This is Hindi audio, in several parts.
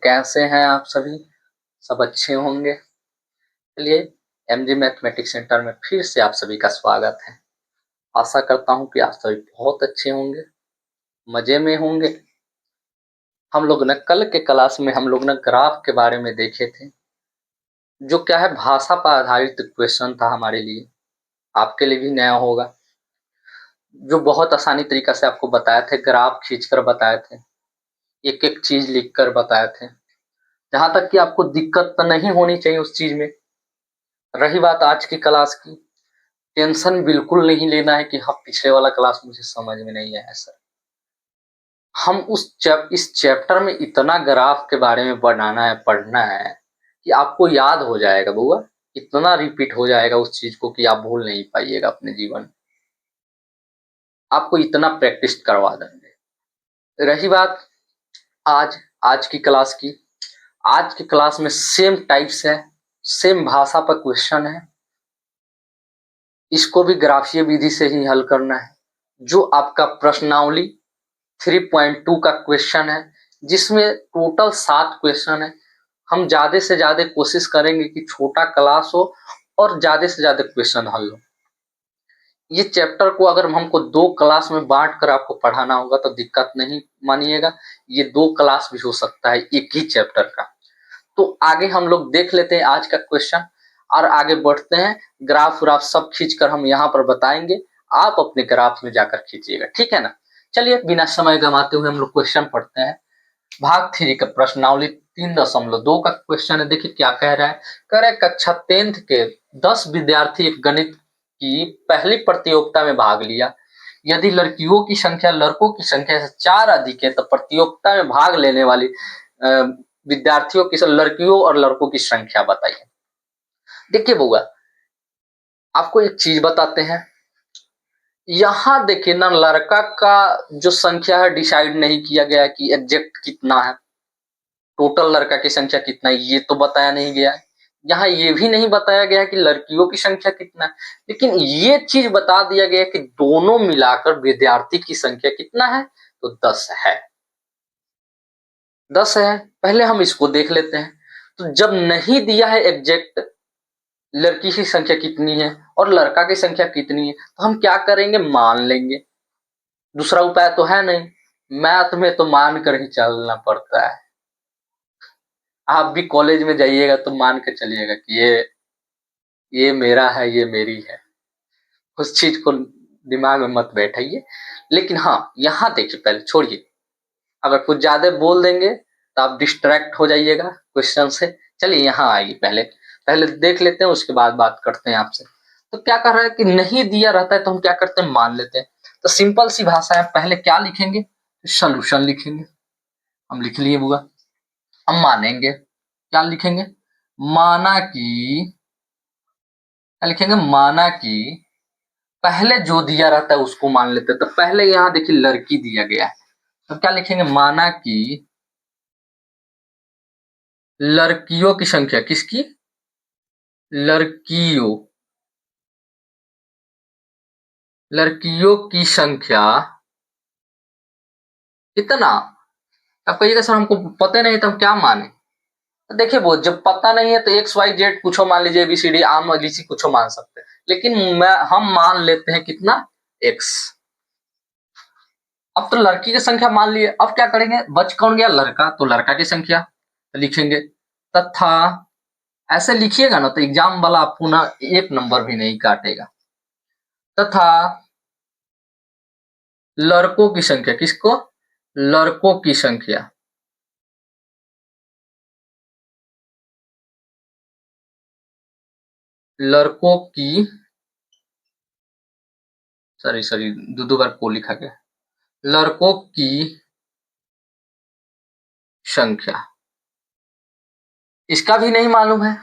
कैसे हैं आप सभी? सब अच्छे होंगे। चलिए, एमजी मैथमेटिक्स सेंटर में फिर से आप सभी का स्वागत है। आशा करता हूँ कि आप सभी बहुत अच्छे होंगे, मजे में होंगे। हम लोग न कल के क्लास में हम लोग न ग्राफ के बारे में देखे थे, जो क्या है भाषा पर आधारित क्वेश्चन था हमारे लिए, आपके लिए भी नया होगा। जो बहुत आसानी तरीका से आपको बताए थे, ग्राफ खींचकर बताए थे, एक एक चीज लिखकर बताए थे, जहां तक कि आपको दिक्कत तो नहीं होनी चाहिए उस चीज में। रही बात आज की क्लास की, टेंशन बिल्कुल नहीं लेना है कि हाँ पिछले वाला क्लास मुझे समझ में नहीं आया सर। हम इस चैप्टर में इतना ग्राफ के बारे में बनाना है, पढ़ना है कि आपको याद हो जाएगा बुआ, इतना रिपीट हो जाएगा उस चीज को कि आप भूल नहीं पाइएगा अपने जीवन में। आपको इतना प्रैक्टिस करवा देंगे। रही बात आज की क्लास की, आज की क्लास में सेम टाइप्स है, सेम भाषा पर क्वेश्चन है। इसको भी ग्राफीय विधि से ही हल करना है। जो आपका प्रश्नावली 3.2 का क्वेश्चन है, जिसमें टोटल 7 क्वेश्चन है। हम ज्यादा से ज्यादा कोशिश करेंगे कि छोटा क्लास हो और ज्यादा से ज्यादा क्वेश्चन हल हो। ये चैप्टर को अगर हमको 2 क्लास में बांट कर आपको पढ़ाना होगा तो दिक्कत नहीं मानिएगा, ये 2 क्लास भी हो सकता है एक ही चैप्टर का। तो आगे हम लोग देख लेते हैं आज का क्वेश्चन और आगे बढ़ते हैं। ग्राफ व्राफ सब खींचकर हम यहाँ पर बताएंगे, आप अपने ग्राफ में जाकर खींचिएगा, ठीक है ना। चलिए बिना समय गंवाते हुए हम लोग क्वेश्चन पढ़ते हैं। भाग 3 का प्रश्नावली 3.2 का क्वेश्चन है। देखिए क्या कह रहा है। कह रहा है कक्षा 10th के 10 विद्यार्थी एक गणित की पहली प्रतियोगिता में भाग लिया। यदि लड़कियों की संख्या लड़कों की संख्या से 4 अधिक है तो प्रतियोगिता में भाग लेने वाली विद्यार्थियों की लड़कियों और लड़कों की संख्या बताइए। देखिए बुआ, आपको एक चीज बताते हैं। यहां देखिए ना, लड़का का जो संख्या है डिसाइड नहीं किया गया कि एग्जैक्ट कितना है, टोटल लड़का की संख्या कितना है ये तो बताया नहीं गया है। यहाँ ये भी नहीं बताया गया कि लड़कियों की संख्या कितना है, लेकिन ये चीज बता दिया गया कि दोनों मिलाकर विद्यार्थी की संख्या कितना है, तो 10 है। 10 है। पहले हम इसको देख लेते हैं। तो जब नहीं दिया है एग्जैक्ट लड़की की संख्या कितनी है और लड़का की संख्या कितनी है, तो हम क्या करेंगे, मान लेंगे। दूसरा उपाय तो है नहीं, मैथ में तो मान कर ही चलना पड़ता है। आप भी कॉलेज में जाइएगा तो मान के चलिएगा कि ये मेरा है, ये मेरी है। उस चीज को दिमाग में मत बैठाइए। लेकिन हाँ, यहाँ देखिए, पहले छोड़िए, अगर कुछ ज्यादा बोल देंगे तो आप डिस्ट्रैक्ट हो जाइएगा क्वेश्चन से। चलिए यहाँ आइए, पहले पहले देख लेते हैं, उसके बाद बात करते हैं आपसे। तो क्या कर रहा है कि नहीं दिया रहता है तो हम क्या करते हैं, मान लेते हैं। तो सिंपल सी भाषा है, पहले क्या लिखेंगे, सोल्यूशन लिखेंगे। हम लिख लिए बुआ। हम मानेंगे, क्या लिखेंगे, माना कि, क्या लिखेंगे, माना कि पहले जो दिया रहता है उसको मान लेते हैं। तो पहले यहाँ देखिए लड़की दिया गया है, तो क्या लिखेंगे, माना कि लड़कियों की संख्या, किसकी, लड़कियों, लड़कियों की संख्या कितना। अब कहिएगा सर हमको पता नहीं तो हम क्या माने। तो देखिए वो जब पता नहीं है तो एक्स वाई जेड कुछ मान लीजिए, ABCD आम लीची कुछ मान सकते हैं, लेकिन हम मान लेते हैं कितना, एक्स। अब तो लड़की की संख्या मान लिए, अब क्या करेंगे, बच कौन गया, लड़का, तो लड़का की संख्या लिखेंगे। तथा ऐसे लिखिएगा ना तो एग्जाम वाला आपको ना 1 नंबर भी नहीं काटेगा। तथा लड़कों की संख्या, किसको, लड़कों की संख्या, लड़कों की, सॉरी दो बार को लिखा गया, लड़कों की संख्या। इसका भी नहीं मालूम है।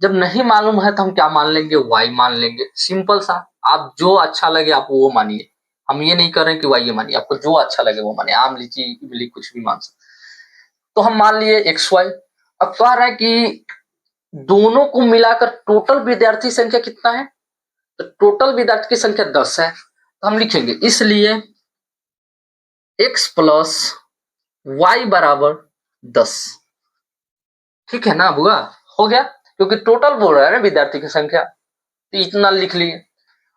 जब नहीं मालूम है तो हम क्या मान लेंगे, y मान लेंगे। सिंपल सा, आप जो अच्छा लगे आप वो मानिए। हम ये नहीं कर रहे हैं कि y ये मानिए, आपको जो अच्छा लगे वो मानिए, आम लीची इमली कुछ भी मान सकते। तो हम मान लिए xy। अब कह रहा है कि दोनों को मिलाकर टोटल विद्यार्थी संख्या कितना है, तो टोटल विद्यार्थी की संख्या 10 है। तो हम लिखेंगे इसलिए x प्लस y बराबर 10। ठीक है ना बुआ, हो गया, क्योंकि टोटल बोल रहा है ना विद्यार्थी की संख्या, तो इतना लिख लिए।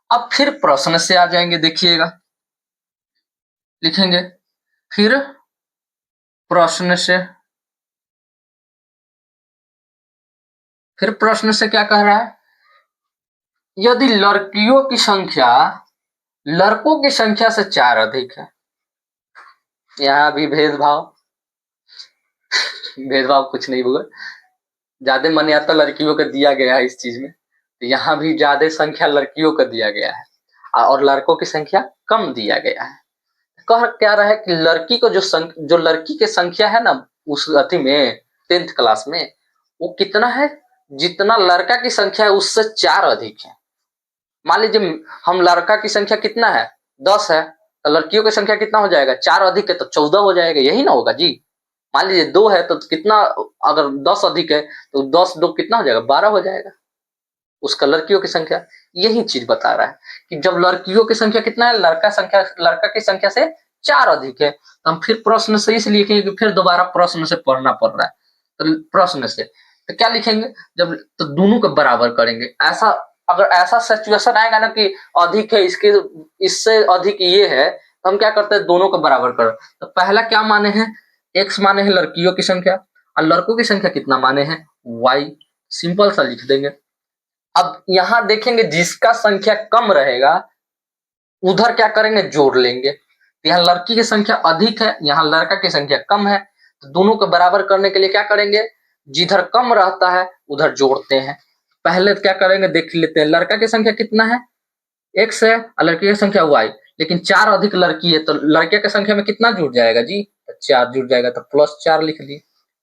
अब फिर प्रश्न से आ जाएंगे, देखिएगा, लिखेंगे फिर प्रश्न से। फिर प्रश्न से क्या कह रहा है, यदि लड़कियों की संख्या लड़कों की संख्या से 4 अधिक है, यहाँ भी भेदभाव, भेदभाव कुछ नहीं हुआ, ज्यादा मान्यता लड़कियों को दिया गया है इस चीज में, तो यहाँ भी ज्यादा संख्या लड़कियों को दिया गया है और लड़कों की संख्या कम दिया गया है। कह क्या रहा है कि लड़की को जो लड़की की संख्या है ना उस अति में 10th क्लास में, वो कितना है, जितना लड़का की संख्या है उससे 4 अधिक है। मान लीजिए हम लड़का की संख्या कितना है, 10 है, तो लड़कियों की संख्या कितना हो जाएगा, 4 अधिक है तो 14 हो जाएगा, यही ना होगा जी। मान लीजिए 2 है तो कितना, अगर 10 अधिक है तो 10 2 कितना हो जाएगा, 12 हो जाएगा उसका लड़कियों की संख्या। यही चीज बता रहा है कि जब लड़कियों की संख्या कितना है, लड़का की संख्या से 4 अधिक है, तो हम फिर प्रश्न से इसलिए लिखेंगे कि फिर दोबारा प्रश्न से पढ़ना पड़ रहा है, तो प्रश्न से तो क्या लिखेंगे, जब तो दोनों को बराबर करेंगे। ऐसा अगर ऐसा सिचुएशन आएगा ना कि अधिक है इसके, इससे अधिक ये है, तो हम क्या करते हैं, दोनों को बराबर कर। तो पहला क्या माने हैं, x माने हैं लड़कियों की संख्या, और लड़कों की संख्या कितना माने हैं, y। सिंपल सा लिख देंगे। अब यहां देखेंगे जिसका संख्या कम रहेगा उधर क्या करेंगे, जोड़ लेंगे। यहाँ लड़की की संख्या अधिक है, यहाँ लड़का की संख्या कम है, तो दोनों को बराबर करने के लिए क्या करेंगे, जिधर कम रहता है उधर जोड़ते हैं। पहले क्या करेंगे देख लेते हैं, लड़का की संख्या कितना है, x है, और लड़की की संख्या y, लेकिन 4 अधिक लड़की है, तो लड़के की संख्या में कितना जुड़ जाएगा जी, 4 जुड़ जाएगा, तो +4 लिख लिए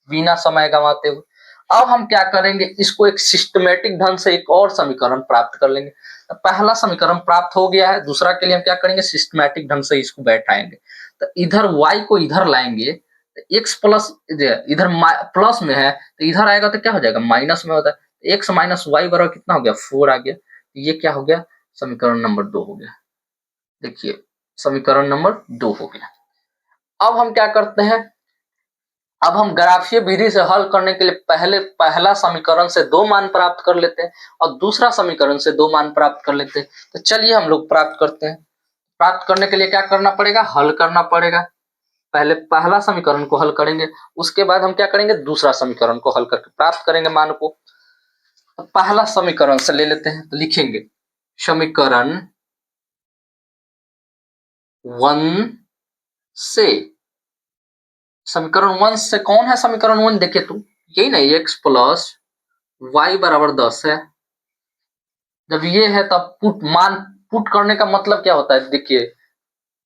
बिना समय गंवाते हुए। अब हम क्या करेंगे, इसको एक सिस्टमेटिक ढंग से एक और समीकरण प्राप्त कर लेंगे। तो पहला समीकरण प्राप्त हो गया है, दूसरा के लिए हम क्या करेंगे, सिस्टमेटिक ढंग से इसको बैठाएंगे। तो इधर y को इधर लाएंगे, तो x प्लस इधर प्लस में है तो इधर आएगा तो क्या हो जाएगा, माइनस में होता है, x माइनस वाई बराबर कितना हो गया, 4 आ गया। ये क्या हो गया, समीकरण नंबर 2 हो गया। देखिए समीकरण नंबर 2 हो गया। अब हम क्या करते हैं, अब हम ग्राफीय विधि से हल करने के लिए पहले पहला समीकरण से 2 मान प्राप्त कर लेते हैं और दूसरा समीकरण से 2 मान प्राप्त कर लेते हैं। तो चलिए हम लोग प्राप्त करते हैं। प्राप्त करने के लिए क्या करना पड़ेगा, हल करना पड़ेगा। पहले पहला समीकरण को हल करेंगे, उसके बाद हम क्या करेंगे, दूसरा समीकरण को हल करके प्राप्त करेंगे मान को। तो पहला समीकरण से ले लेते हैं, तो लिखेंगे समीकरण 1 से, समीकरण 1 से कौन है, समीकरण 1 देखे तो यही नहीं, x प्लस वाई बराबर 10 है। जब ये है तब पुट करने का मतलब क्या होता है, देखिए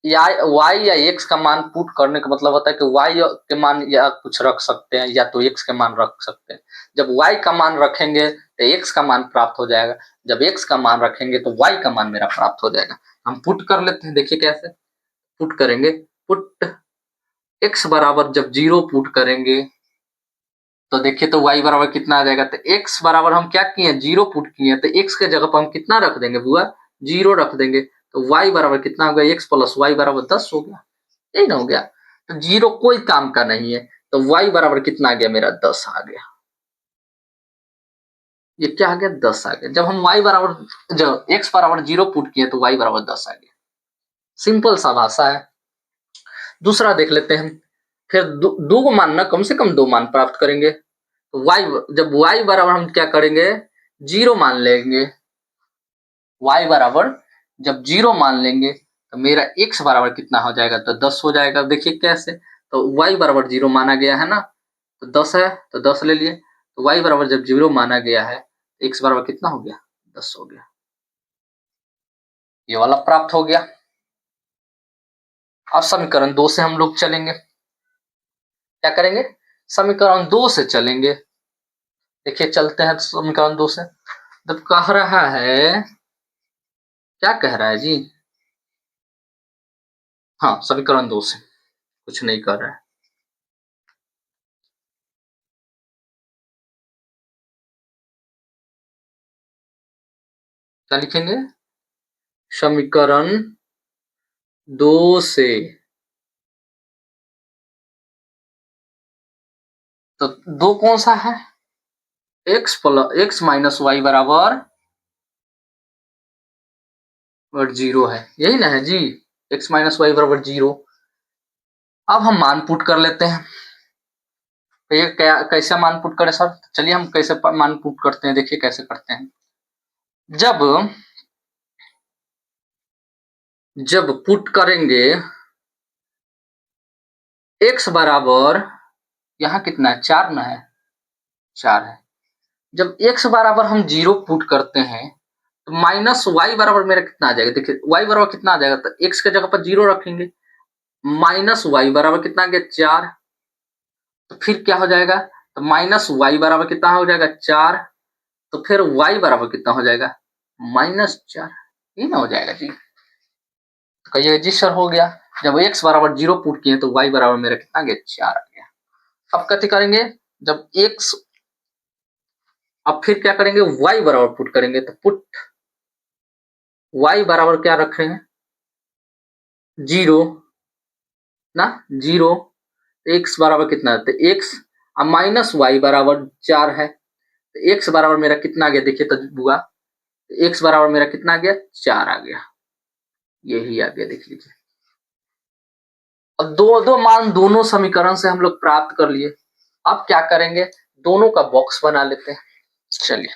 या y या x का मान पुट करने का मतलब होता है कि y के मान या कुछ रख सकते हैं या तो x के मान रख सकते हैं। जब y का मान रखेंगे तो x का मान प्राप्त हो जाएगा, जब x का मान रखेंगे तो y का मान मेरा प्राप्त हो जाएगा। हम पुट कर लेते हैं, देखिए कैसे पुट करेंगे। पुट x बराबर जब 0 पुट करेंगे तो देखिए तो y बराबर कितना आ जाएगा, तो x बराबर हम क्या किए, 0 पुट किए, तो x के जगह पर हम कितना रख देंगे बुआ, 0 रख देंगे, तो y बराबर कितना हो गया, x प्लस वाई बराबर 10 हो गया, यही ना हो गया। तो 0 कोई काम का नहीं है, तो y बराबर कितना आ गया, मेरा 10 आ गया। ये क्या आ गया, 10 आ गया। जब हम y बराबर जब x बराबर 0 पुट किए तो y बराबर 10 आ गया। सिंपल सा भाषा है। दूसरा देख लेते हैं, फिर दो को मान ना, कम से कम 2 मान प्राप्त करेंगे। तो y जब y बराबर हम क्या करेंगे, 0 मान लेंगे, y बराबर जब 0 मान लेंगे तो मेरा x बराबर कितना हो जाएगा, तो 10 हो जाएगा। देखिए कैसे, तो y बराबर 0 माना गया है ना, तो 10 है तो 10 ले लिए, तो y बराबर जब 0 माना गया है तो x बराबर कितना हो गया, 10 हो गया। ये वाला प्राप्त हो गया। अब समीकरण 2 से हम लोग चलेंगे, क्या करेंगे, समीकरण 2 से चलेंगे। देखिए चलते हैं समीकरण 2 से। जब कह रहा है, क्या कह रहा है जी, हाँ समीकरण 2 से, कुछ नहीं कर रहा है। क्या लिखेंगे, समीकरण 2 से, तो 2 कौन सा है, x माइनस वाई बराबर 0 है, यही ना है जी, x माइनस वाई बराबर 0। अब हम मान पुट कर लेते हैं। तो ये क्या कैसे मान पुट करें सर? चलिए हम कैसे मान पुट करते हैं, देखिए कैसे करते हैं। जब पुट करेंगे x बराबर, यहाँ कितना है 4 ना है, 4 है। जब x बराबर हम 0 पुट करते हैं तो माइनस वाई बराबर मेरा कितना आ जाएगा? देखिए y बराबर कितना आ जाएगा, तो x के जगह पर 0 रखेंगे, माइनस वाई बराबर कितना आ गया 4। तो फिर क्या हो जाएगा, तो माइनस वाई बराबर कितना हो जाएगा 4, तो फिर y बराबर कितना हो जाएगा -4, ये ना हो जाएगा जी। तो कहिए जी सर हो गया। जब x बराबर 0 पुट किए तो y बराबर मेरा कितना आ गया 4 आ गया। अब कथी करेंगे, जब x, अब फिर क्या करेंगे, y बराबर पुट करेंगे, तो पुट y बराबर क्या रखेंगे 0 ना, 0। x बराबर कितना है, तो x माइनस वाई बराबर 4 है, तो x बराबर मेरा कितना आ गया, देखिए तो बुआ, x बराबर मेरा कितना आ गया 4 आ गया, यही आ गया, देख लीजिए। अब दो दो मान दोनों समीकरण से हम लोग प्राप्त कर लिए। अब क्या करेंगे, दोनों का बॉक्स बना लेते हैं। चलिए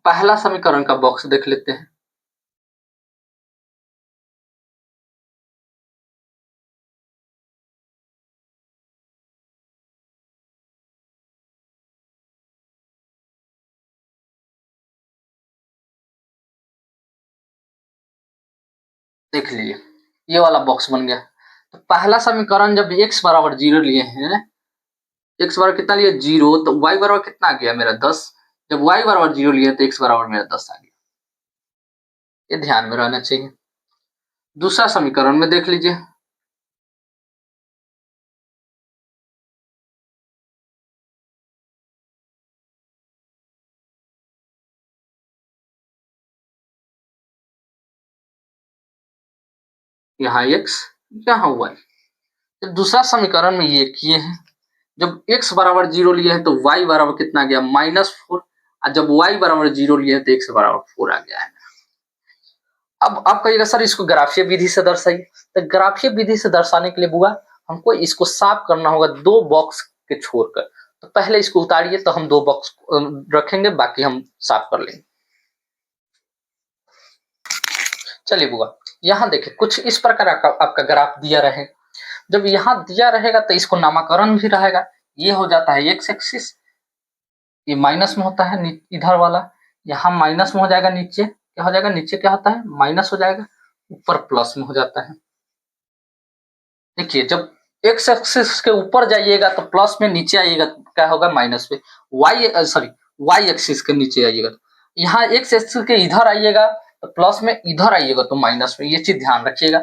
पहला समीकरण का बॉक्स देख लेते हैं। देख लीजिए ये वाला बॉक्स बन गया। तो पहला समीकरण जब x बराबर 0 लिए हैं, x बराबर कितना लिए 0, तो y बराबर कितना आ गया मेरा 10। जब y बराबर 0 लिए तो x बराबर मेरा 10 आ गया, ये ध्यान में रहना चाहिए। दूसरा समीकरण में देख लीजिए, यहाँ x यहाँ y। तो दूसरा समीकरण में ये किए हैं, जब x बराबर 0 लिए है तो y बराबर कितना आ गया -4, और जब y बराबर 0 लिए है तो x बराबर 4 आ गया है। अब आप कहिएगा सर इसको ग्राफीय विधि से दर्शाइए। तो ग्राफीय विधि से दर्शाने के लिए बुआ हमको इसको साफ करना होगा दो बॉक्स के छोड़कर। तो पहले इसको उतारिए, तो हम दो बॉक्स रखेंगे, बाकी हम साफ कर लेंगे। चलिए बुआ यहाँ देखिए कुछ इस प्रकार आपका ग्राफ दिया रहे। जब यहाँ दिया रहेगा तो इसको नामकरण भी रहेगा, ये हो जाता है एक्स एक्सिस, ये माइनस में होता है इधर वाला, यहाँ माइनस में हो जाएगा, नीचे क्या हो जाएगा, नीचे क्या होता है माइनस हो जाएगा, ऊपर प्लस में हो जाता है। देखिए जब एक्स एक्सिस के ऊपर जाइएगा तो प्लस में, नीचे आइएगा क्या होगा माइनस में। वाई एक्सिस के नीचे आइएगा, यहाँ एक्स एक्सिस के इधर आइएगा तो प्लस में, इधर आइएगा तो माइनस में, ये चीज ध्यान रखिएगा,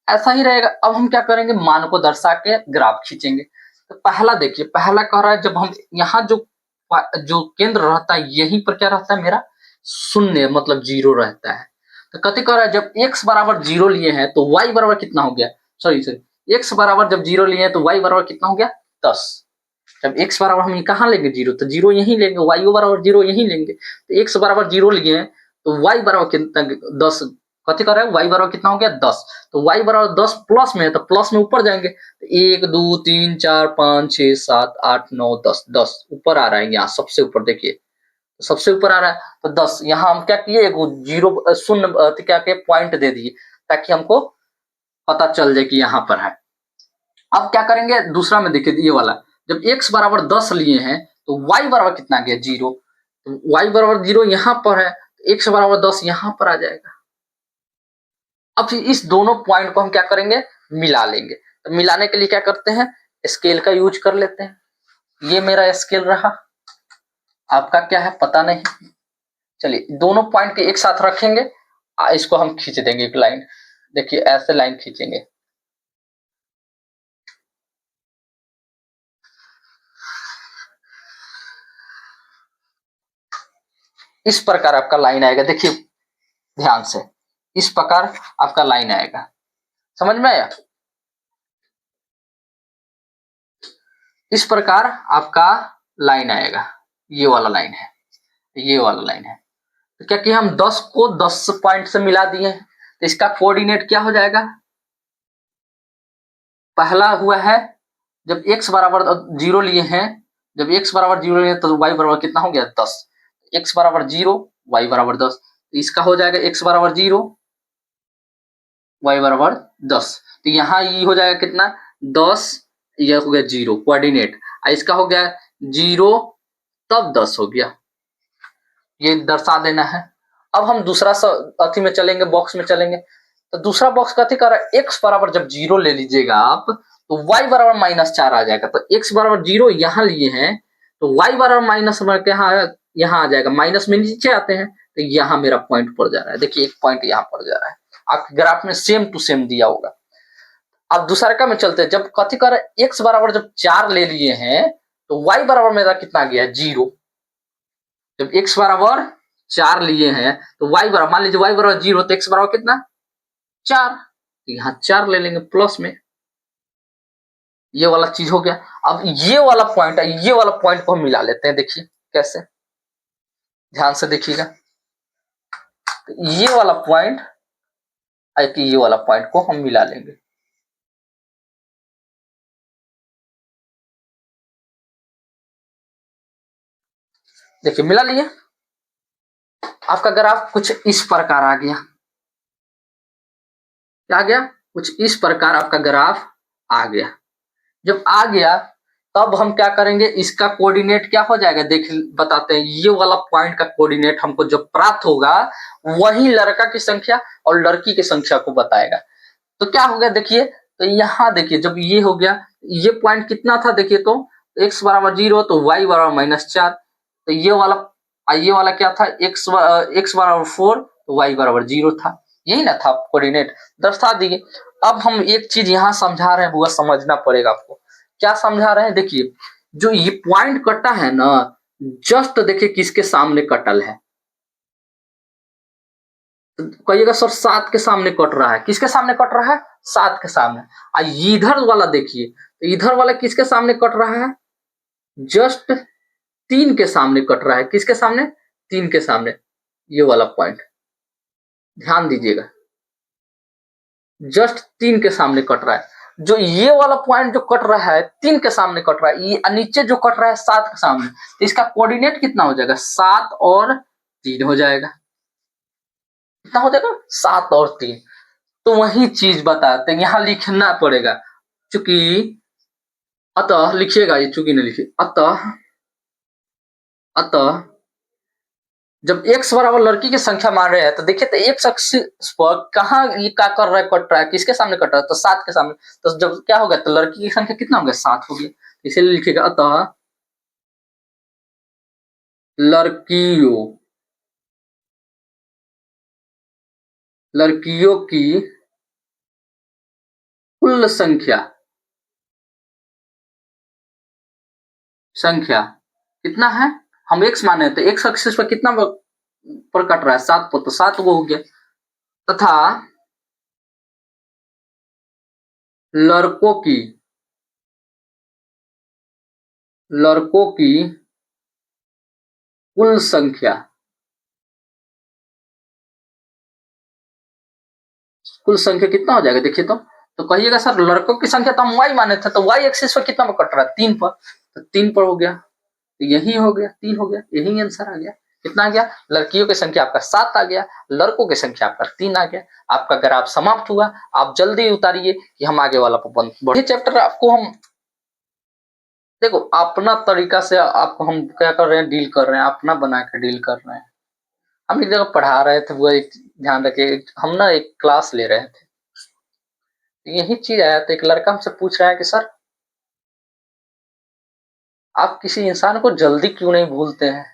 ऐसा ही रहेगा। अब हम क्या करेंगे, मान को दर्शा के ग्राफ खींचेंगे। तो पहला देखिए, पहला कह रहा है जब हम यहाँ जो जो केंद्र रहता है यहीं पर क्या रहता है मेरा शून्य, मतलब 0 रहता है। तो कथी कह रहा है, जब x बराबर 0 लिए हैं तो y बराबर कितना हो गया, सॉरी x बराबर जब 0 लिए हैं तो y बराबर कितना हो गया 10। जब x बराबर हम कहाँ लेंगे 0, तो 0 यहीं लेंगे, y बराबर 0 यहीं लेंगे। तो x बराबर 0 लिए हैं तो y बराबर कितना 10, कथी कर रहा है y बराबर कितना हो गया 10। तो y बराबर 10 प्लस में है तो प्लस में ऊपर जाएंगे, तो 1 2 3 4 5 6 7 8 9 10, 10 ऊपर आ रहा है, यहाँ सबसे ऊपर देखिए सबसे ऊपर आ रहा है। तो 10 यहाँ हम क्या किए, एक जीरो शून्य क्या के पॉइंट दे दिए ताकि हमको पता चल जाए कि यहाँ पर है। अब क्या करेंगे दूसरा में देखिए, ये वाला जब x बराबर 10 लिए हैं तो y बराबर कितना गया 0, तो y बराबर 0 यहाँ पर है, तो x बराबर 10 यहाँ पर आ जाएगा। अब इस दोनों पॉइंट को हम क्या करेंगे, मिला लेंगे। तो मिलाने के लिए क्या करते हैं, स्केल का यूज कर लेते हैं। ये मेरा स्केल रहा, आपका क्या है पता नहीं। चलिए दोनों पॉइंट के एक साथ रखेंगे, इसको हम खींच देंगे एक लाइन, देखिए ऐसे लाइन खींचेंगे। इस प्रकार आपका लाइन आएगा, देखिए ध्यान से, इस प्रकार आपका लाइन आएगा, समझ में आया। इस प्रकार आपका लाइन आएगा, ये वाला लाइन है, ये वाला लाइन है। तो क्या किया हम 10 को 10 पॉइंट से मिला दिए, तो इसका कोऑर्डिनेट क्या हो जाएगा, पहला हुआ है जब x बराबर 0 लिए हैं, जब x बराबर 0 लिए तो y बराबर कितना हो गया 10, x बराबर 0 y बराबर 10, तो इसका हो जाएगा x बराबर 0 y बराबर 10, तो यहाँ ये हो जाएगा कितना 10, यह हो गया 0 कोऑर्डिनेट, इसका हो गया 0 तब 10 हो गया, ये दर्शा देना है। अब हम दूसरा अथी में चलेंगे, बॉक्स में चलेंगे, तो दूसरा बॉक्स कथी कर रहा है, x बराबर जब 0 ले लीजिएगा आप तो y बराबर -4 आ जाएगा, तो x बराबर 0 यहाँ लिए हैं तो y बराबर माइनस यहाँ आ जाएगा, माइनस में नीचे आते हैं तो यहाँ मेरा पॉइंट पड़ जा रहा है, देखिए एक पॉइंट यहाँ पड़ जा रहा है, आपके ग्राफ में सेम टू सेम दिया होगा। अब दूसरा में चलते हैं, जब कथी कर x बराबर जब 4 ले लिए हैं तो y बराबर मेरा कितना गया 0, जब x बराबर 4 लिए हैं तो y बराबर, मान लीजिए y बराबर 0 तो x बराबर कितना 4, तो यहाँ 4 ले लेंगे प्लस में, ये वाला चीज हो गया। अब ये वाला पॉइंट है, ये वाला पॉइंट को हम मिला लेते हैं, देखिए कैसे, ध्यान से देखिएगा, तो ये वाला पॉइंट ये वाला पॉइंट को हम मिला लेंगे, देखिए मिला लिए, आपका ग्राफ कुछ इस प्रकार आ गया, क्या आ गया, कुछ इस प्रकार आपका ग्राफ आ गया। जब आ गया तब हम क्या करेंगे, इसका कोऑर्डिनेट क्या हो जाएगा, देख बताते हैं, ये वाला पॉइंट का कोऑर्डिनेट हमको जो प्राप्त होगा वही लड़का की संख्या और लड़की की संख्या को बताएगा। तो क्या हो गया देखिए, तो यहाँ देखिए जब ये हो गया, ये पॉइंट कितना था देखिए, तो x बराबर 0 तो y बराबर -4, तो ये वाला क्या था, x बराबर 4 तो y बराबर 0 था, यही ना था कोऑर्डिनेट, दर्शा दिए। अब हम एक चीज यहाँ समझा रहे हैं, वो समझना पड़ेगा आपको, क्या समझा रहे हैं, देखिए जो ये पॉइंट कटा है ना, जस्ट देखिए किसके सामने कटल है, तो कहिएगा सर 7 के सामने कट रहा है, किसके सामने कट रहा है 7 के सामने। इधर वाला देखिए, तो इधर वाला किसके सामने कट रहा है, जस्ट 3 के सामने कट रहा है, किसके सामने 3 के सामने, ये वाला पॉइंट ध्यान दीजिएगा, जस्ट 3 के सामने कट रहा है, जो ये वाला पॉइंट जो कट रहा है 3 के सामने कट रहा है, ये नीचे जो कट रहा है 7 के सामने, तो इसका कोऑर्डिनेट कितना हो जाएगा 7 और 3 हो जाएगा, कितना हो जाएगा 7 और 3। तो वही चीज बताते हैं, यहाँ लिखना पड़ेगा, चूंकि अतः लिखिएगा, ये चूंकि नहीं लिखिए, अतः जब x बराबर लड़की की संख्या मान रहे हैं तो देखिए, तो x एक्सिस पर कहाँ ये क्या कर रहा है, कट रहा है, किसके सामने कट रहा है, तो 7 के सामने, तो जब क्या होगा, तो लड़की की संख्या कितना हो गया 7 हो गया, इसीलिए लिखिएगा अतः लड़कियों की कुल संख्या कितना है, हम x माने तो x एक्सिस पर कितना पर कट रहा है 7 पर, तो 7 वो हो गया, तथा लड़कों की कुल संख्या कितना हो जाएगा, देखिए तो कहिएगा सर लड़कों की संख्या तो हम y माने थे, तो y एक्सिस पर कितना पर कट रहा है 3 पर, तो 3 पर हो गया, तो यही हो गया 3 हो गया, यही आंसर आ गया, कितना आ गया, लड़कियों की संख्या आपका 7 आ गया, लड़कों की संख्या आपका 3 आ गया, आपका ग्राफ समाप्त हुआ। आप जल्दी उतारिए कि हम आगे वाला पर बढ़े। चैप्टर आपको हम देखो अपना तरीका से आपको हम क्या कर रहे हैं, डील कर रहे हैं, अपना बना के डील कर रहे हैं। हम एक जगह पढ़ा रहे थे, वो एक ध्यान रखिए, हम ना एक क्लास ले रहे थे, यही चीज आया, तो एक लड़का हमसे पूछ रहा है कि सर आप किसी इंसान को जल्दी क्यों नहीं भूलते हैं।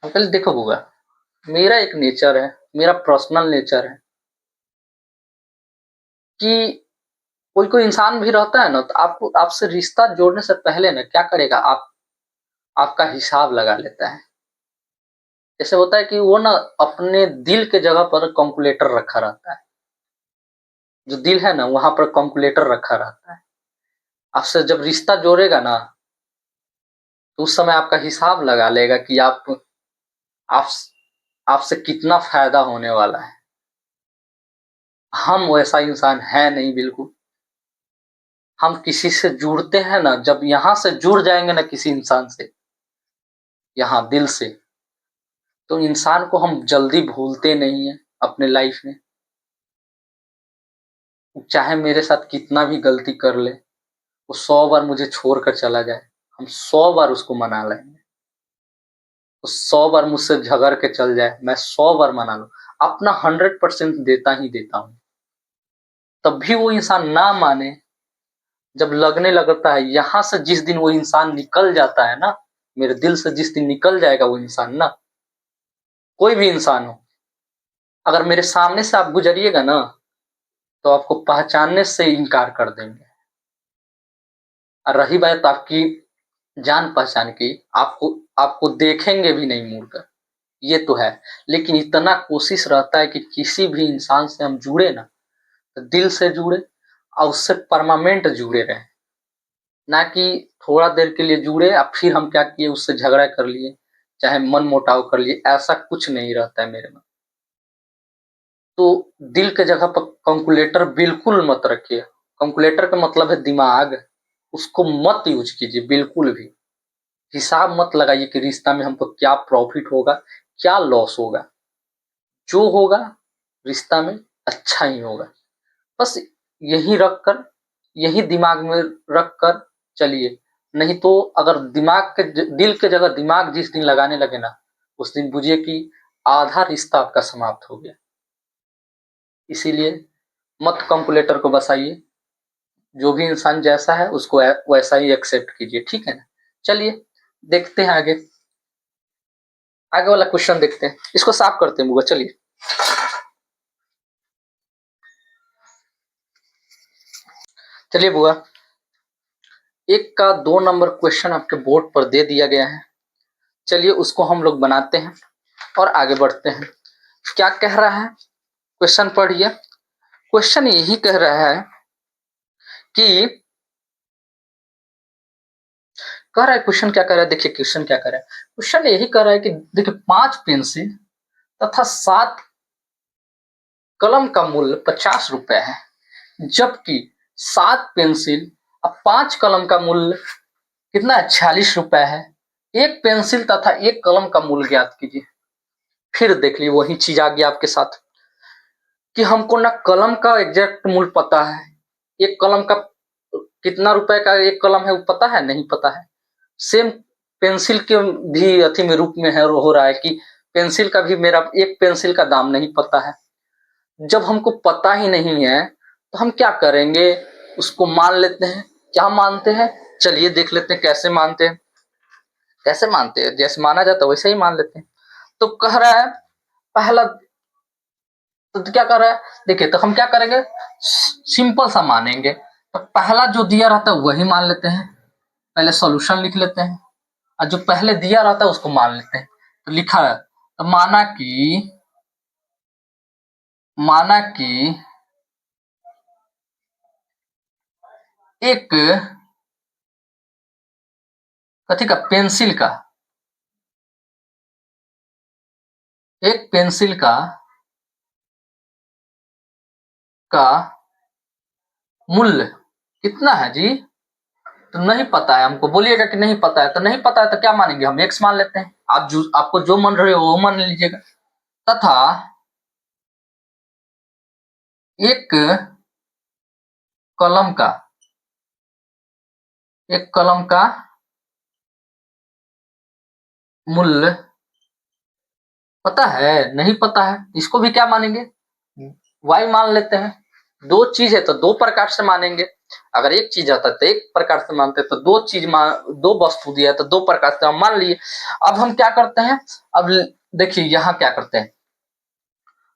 हम पहले देखो होगा, मेरा एक नेचर है, मेरा पर्सनल नेचर है कि कोई इंसान भी रहता है ना, तो आपको आपसे रिश्ता जोड़ने से पहले ना क्या करेगा, आपका हिसाब लगा लेता है। जैसे होता है कि वो ना अपने दिल के जगह पर कैलकुलेटर रखा रहता है, जो दिल है ना वहां पर कैलकुलेटर रखा रहता है। आपसे जब रिश्ता जोड़ेगा ना, तो उस समय आपका हिसाब लगा लेगा कि आप आपसे कितना फायदा होने वाला है। हम वैसा इंसान है नहीं बिल्कुल। हम किसी से जुड़ते हैं ना, जब यहाँ से जुड़ जाएंगे ना किसी इंसान से, यहाँ दिल से, तो इंसान को हम जल्दी भूलते नहीं है अपने लाइफ में। चाहे मेरे साथ कितना भी गलती कर ले, वो 100 बार मुझे छोड़कर चला जाए, हम 100 बार उसको मना लेंगे। वो 100 बार मुझसे झगड़ के चल जाए, मैं 100 बार मना लूं, अपना 100% देता ही देता हूं। तब भी वो इंसान ना माने, जब लगने लगता है यहाँ से जिस दिन वो इंसान निकल जाता है ना, मेरे दिल से जिस दिन निकल जाएगा वो इंसान ना, कोई भी इंसान हो, अगर मेरे सामने से आप गुजरिएगा ना, तो आपको पहचानने से इनकार कर देंगे। और रही बात आपकी जान पहचान की, आपको आपको देखेंगे भी नहीं मुड़ कर, ये तो है। लेकिन इतना कोशिश रहता है कि किसी भी इंसान से हम जुड़े ना, तो दिल से जुड़े और उससे परमानेंट जुड़े रहे, ना कि थोड़ा देर के लिए जुड़े और फिर हम क्या किए, उससे झगड़ा कर लिए, चाहे मन मुटाव कर लिए, ऐसा कुछ नहीं रहता है मेरे में। तो दिल के जगह पर कैलकुलेटर बिल्कुल मत रखिए। कैलकुलेटर का मतलब है दिमाग, उसको मत यूज कीजिए बिल्कुल भी। हिसाब मत लगाइए कि रिश्ता में हमको क्या प्रॉफिट होगा, क्या लॉस होगा। जो होगा रिश्ता में अच्छा ही होगा। बस यही रखकर, यही दिमाग में रखकर चलिए। नहीं तो अगर दिल के जगह दिमाग जिस दिन लगाने लगे ना, उस दिन बुझिए कि आधा रिश्ता आपका समाप्त हो गया। इसीलिए मत कैलकुलेटर को बसाइए। जो भी इंसान जैसा है उसको वैसा ही एक्सेप्ट कीजिए, ठीक है ना। चलिए देखते हैं आगे, आगे वाला क्वेश्चन देखते हैं। इसको साफ करते हैं बुआ, चलिए। चलिए बुआ, 1 का 2 नंबर क्वेश्चन आपके बोर्ड पर दे दिया गया है। चलिए उसको हम लोग बनाते हैं और आगे बढ़ते हैं। क्या कह रहा है क्वेश्चन, पढ़िए। क्वेश्चन यही कह रहा है कि, कह रहा है क्वेश्चन क्या कह रहा है, देखिए क्वेश्चन क्या कह रहा है। क्वेश्चन यही कह रहा है कि देखिए 5 पेंसिल तथा 7 कलम का मूल्य 50 रुपए है, जबकि 7 पेंसिल और 5 कलम का मूल्य कितना है, 46 रुपए है। एक पेंसिल तथा एक कलम का मूल्य ज्ञात कीजिए। फिर देख लीजिए वही चीज आ गया आपके साथ कि हमको ना कलम का एग्जैक्ट मूल्य पता है, एक कलम का कितना रुपए का एक कलम है वो पता है, नहीं पता है। सेम पेंसिल के भी अथी में रूप में है, हो रहा है कि पेंसिल का भी, मेरा एक पेंसिल का दाम नहीं पता है। जब हमको पता ही नहीं है तो हम क्या करेंगे, उसको मान लेते हैं। क्या मानते हैं, चलिए देख लेते हैं कैसे मानते हैं। कैसे मानते हैं, जैसे माना जाता है वैसे ही मान लेते हैं। तो कह रहा है पहला, तो क्या कर रहा है, देखिए तो हम क्या करेंगे, सिंपल सा मानेंगे। तो पहला जो दिया रहता है वही मान लेते हैं, पहले सॉल्यूशन लिख लेते हैं, और जो पहले दिया रहता है उसको मान लेते हैं। तो लिखा है, तो माना कि एक कथी का, पेंसिल का, एक पेंसिल का मूल्य कितना है जी, तो नहीं पता है हमको, बोलिएगा कि नहीं पता है। तो नहीं पता है तो क्या मानेंगे, हम एक्स मान लेते हैं। आपको जो मन रहे हो वो मान लीजिएगा। तथा एक कलम का, एक कलम का मूल्य पता है, नहीं पता है, इसको भी क्या मानेंगे, वाई मान लेते हैं। दो चीज है तो दो प्रकार से मानेंगे। अगर एक चीज आता है तो एक प्रकार से मानते हैं, तो दो वस्तु दिया है तो दो प्रकार से हम मान लिए। अब हम क्या करते हैं, अब देखिए यहाँ क्या करते हैं,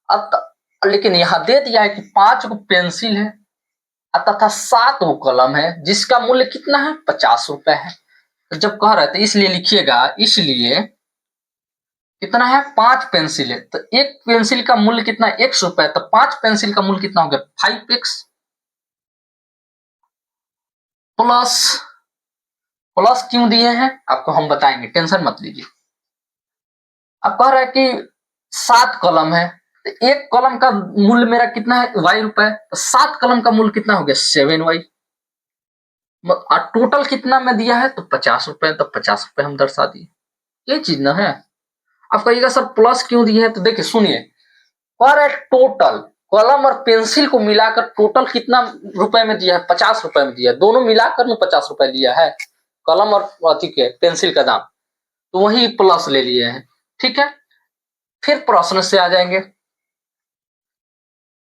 अब लेकिन यहाँ दे दिया है कि 5 गो पेंसिल है तथा 7 गो कलम है, जिसका मूल्य कितना है, 50 रुपए है। तो जब कह रहे थे इसलिए लिखिएगा, इसलिए कितना है, 5 पेंसिल है तो एक पेंसिल का मूल्य कितना है, 100 रुपए। तो 5 पेंसिल का मूल्य कितना हो गया, 5x प्लस प्लस क्यों दिए हैं आपको हम बताएंगे, टेंशन मत लीजिए। अब कह रहा है कि 7 कलम है, तो एक कलम का मूल्य मेरा कितना है y रुपए, तो 7 कलम का मूल्य कितना हो गया 7y। और टोटल कितना में दिया है तो 50 रुपए, तो 50 रुपए हम दर्शा दिए, ये चीज ना है। अब कहिएगा सर प्लस क्यों दिए है, तो देखिए सुनिए, पर टोटल कलम और पेंसिल को मिलाकर टोटल कितना रुपए में दिया है 50 रुपए में दिया है, दोनों मिलाकर में 50 रुपए दिया है कलम और अथी के पेंसिल का दाम, तो वही प्लस ले लिए हैं। ठीक है, फिर प्रश्न से आ जाएंगे।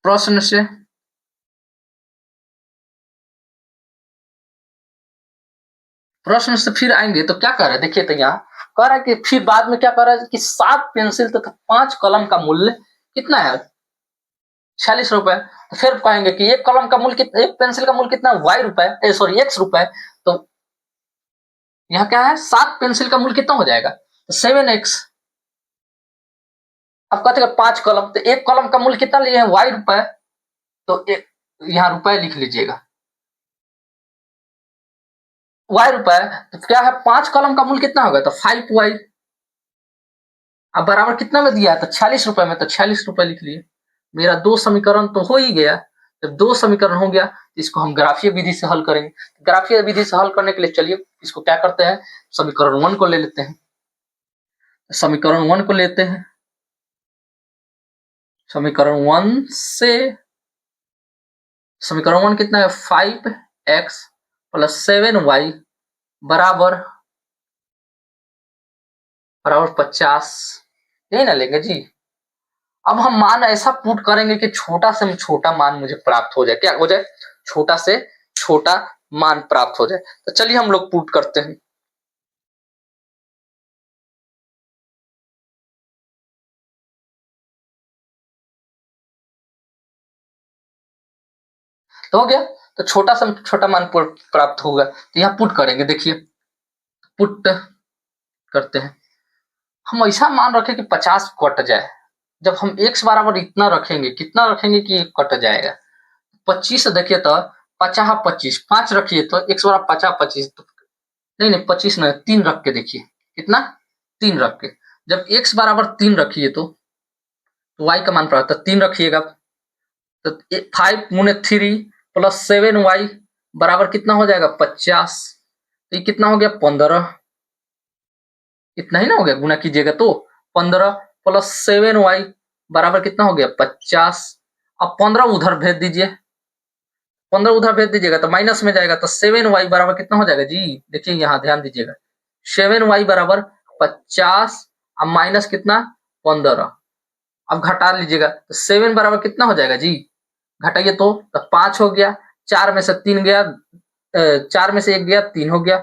प्रश्न से फिर आएंगे तो क्या कर रहा है, देखिए तो यहाँ कह रहा है कि फिर बाद में क्या कर रहा है कि 7 पेंसिल तथा 5 कलम का मूल्य कितना है 46 रुपए। तो फिर कहेंगे कि एक कलम का मूल्य कितना, एक पेंसिल का मूल्य कितना y रुपए, सॉरी x रुपए, तो यहाँ क्या है 7 पेंसिल का मूल्य कितना हो जाएगा तो 7x। अब कहते हैं 5 कलम, तो एक कलम का मूल्य कितना लिए हैं y रुपए, तो एक यहाँ रुपए लिख लीजिएगा y रुपए, तो क्या है 5 कलम का मूल्य कितना होगा तो 5y। अब बराबर कितना में दिया है तो 46 रुपए में, तो 46 रुपए लिख लिए। मेरा 2 समीकरण तो हो ही गया। जब 2 समीकरण हो गया तो इसको हम ग्राफीय विधि से हल करेंगे। ग्राफीय विधि से हल करने के लिए चलिए इसको क्या करते हैं, समीकरण 1 को ले लेते हैं। समीकरण 1 को लेते हैं, समीकरण 1 से समीकरण 1 कितना है 5x प्लस 7y बराबर 50, यही ना लेंगे जी। अब हम मान ऐसा पुट करेंगे कि छोटा से छोटा मान मुझे प्राप्त हो जाए, क्या हो जाए छोटा से छोटा मान प्राप्त हो जाए। तो चलिए हम लोग पुट करते हैं। तो हो गया, तो छोटा से छोटा मान प्राप्त होगा, तो यहाँ पुट करेंगे। देखिए पुट करते हैं, हम ऐसा मान रखें कि 50 कट जाए। जब हम x बराबर इतना रखेंगे, कितना रखेंगे कि कट जाएगा 25, देखिए तो 50 25 5 रखिए तो x बराबर 50 25, तो नहीं 25 नहीं 3 रख के देखिए कितना 3 रख के, जब x बराबर 3 रखिए तो y का मान प्राप्त, 3 रखिएगा तो 5 गुने 3 प्लस 7y बराबर कितना हो जाएगा 50, तो ये कितना हो गया 15, इतना ही ना हो गया, गुना कीजिएगा तो 15 प्लस 7y बराबर कितना हो गया 50। अब 15 उधर भेज दीजिए, 15 उधर भेज दीजिएगा तो माइनस में जाएगा, तो 7y बराबर कितना हो जाएगा जी, देखिए यहाँ ध्यान दीजिएगा 7y बराबर 50 अब माइनस कितना 15, अब घटा लीजिएगा तो 7 बराबर कितना हो जाएगा जी, घटाइए तो 5 हो गया, 4 में से 3 गया, 4 में से 1 गया 3 हो गया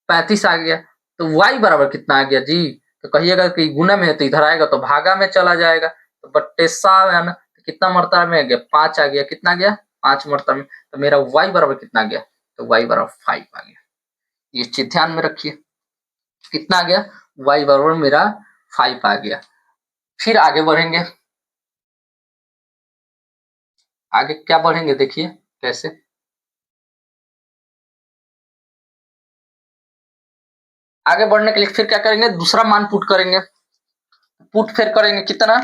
35 आ गया। तो y बराबर कितना आ गया जी, तो कहिएगा कि गुना में है तो इधर आएगा तो भागा में चला जाएगा, तो बट्टे 7 तो कितना मात्रा में आ गया 5 आ गया, कितना गया 5 मात्रा में, तो मेरा y बराबर कितना आ गया तो y बराबर 5 आ गया। ये चीज ध्यान में रखिए, कितना आ गया y बराबर मेरा 5 आ गया। फिर आगे बढ़ेंगे, आगे क्या बढ़ेंगे देखिए कैसे, आगे बढ़ने के लिए फिर क्या करेंगे दूसरा मान पुट करेंगे। पुट फिर करेंगे कितना,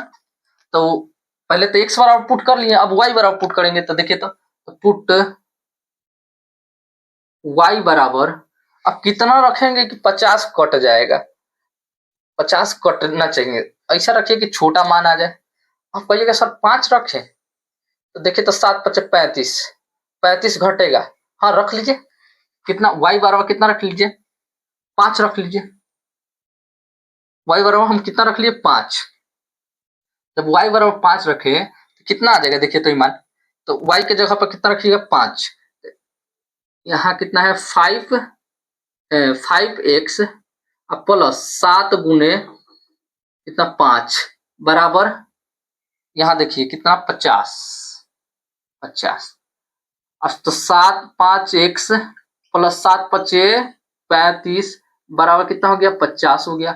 तो पहले तो x बराबर पुट कर लिए, अब y बराबर पुट करेंगे, तो देखिए तो पुट y बराबर, अब कितना रखेंगे कि 50 कट जाएगा, 50 कटना चाहिए, ऐसा रखिए कि छोटा मान आ जाए। आप कहिएगा सर 5 रखे, तो देखिए तो 7 5 35, 35 घटेगा, हाँ रख लीजिए, कितना y बराबर कितना रख लीजिए 5 रख लीजिए, y बराबर हम कितना रख लिए 5, जब y बराबर 5 रखे तो कितना आ जाएगा देखिए तो ईमान, तो y के जगह पर कितना रखिएगा 5, यहाँ कितना है 5x प्लस 7 गुने कितना 5 बराबर, यहाँ देखिए कितना 50 अब तो 7 5 x प्लस 7 5 35 बराबर कितना हो गया 50 हो गया।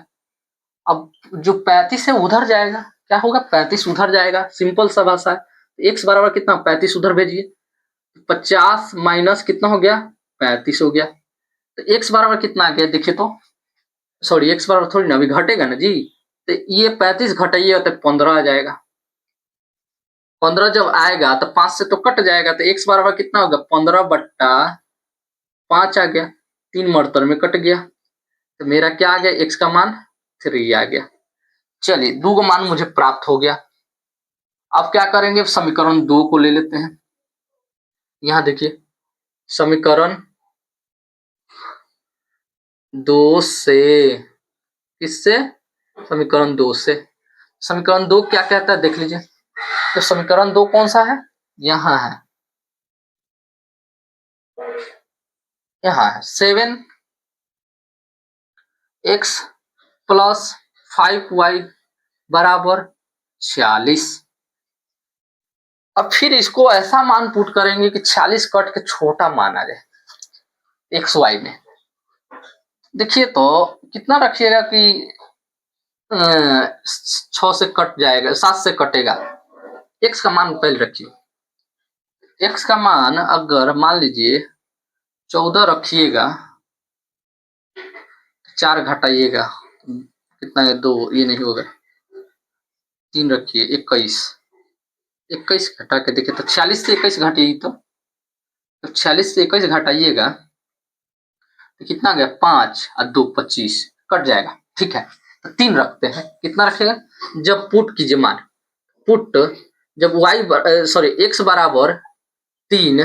अब जो 35 है उधर जाएगा, क्या होगा 35 उधर जाएगा, सिंपल सा भाषा है, x बराबर कितना 35 उधर भेजिए, 50 माइनस कितना हो गया 35 हो गया, तो x बराबर कितना आ गया देखिए तो, सॉरी x बराबर थोड़ी ना, अभी घटेगा ना जी, तो ये 35 घटाइए तो 15 आ जाएगा। 15 जब आएगा तो 5 से तो कट जाएगा, तो x बराबर कितना होगा 15/5 आ गया, 3 मरतर में कट गया, तो मेरा क्या आ गया x का मान 3 आ गया। चलिए 2 का मान मुझे प्राप्त हो गया। अब क्या करेंगे, समीकरण 2 को ले लेते हैं। यहां देखिए समीकरण 2 से, किससे, समीकरण 2 से। समीकरण 2 क्या कहता है देख लीजिए, तो समीकरण 2 कौन सा है, यहाँ है, यहाँ है 7x + 5y बराबर 46। अब फिर इसको ऐसा मान पुट करेंगे कि 46 कट के छोटा मान आ जाए एक्स वाई में। देखिए तो कितना रखिएगा कि 6 से कट जाएगा, 7 से कटेगा, एक्स का मान पहले रखिए। एक्स का मान अगर मान लीजिए 14 रखिएगा, 4 घटाइएगा कितना है 2, ये नहीं होगा, 3 रखिए 21, 21 घटा के देखिए तो 46 से 21 घटाइए, तो 46 से 21 घटाइएगा तो कितना गया 5 और 2 25 कट जाएगा, ठीक है। तो 3 रखते हैं, कितना रखेगा, जब पुट कीजिए मान, पुट जब वाई सॉरी एक्स बराबर 3